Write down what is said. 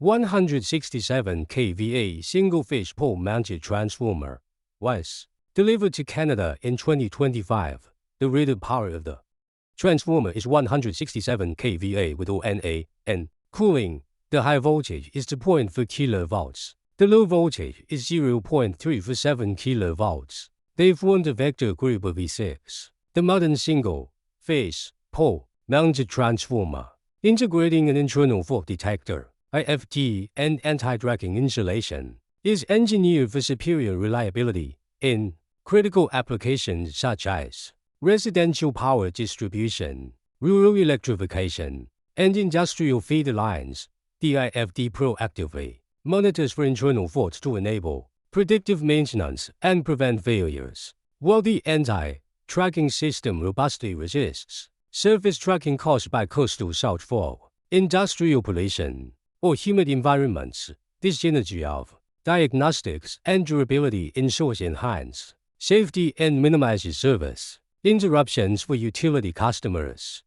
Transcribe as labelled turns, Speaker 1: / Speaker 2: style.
Speaker 1: 167 kVA single-phase pole-mounted transformer was delivered to Canada in 2025. The rated power of the transformer is 167 kVA with ONAN cooling. The high voltage is 2.4 kV. The low voltage is 0.347 kV. They formed a vector group of E6. The modern single-phase pole-mounted transformer, integrating an internal fault detector (IFT) and anti-dragging insulation, is engineered for superior reliability in critical applications such as residential power distribution, rural electrification, and industrial feeder lines. The IFT proactively monitors for internal faults to enable predictive maintenance and prevent failures, while the anti-tracking system robustly resists surface tracking caused by coastal saltfall, industrial pollution, or humid environments. This synergy of diagnostics and durability ensures enhanced safety and minimizes service interruptions for utility customers.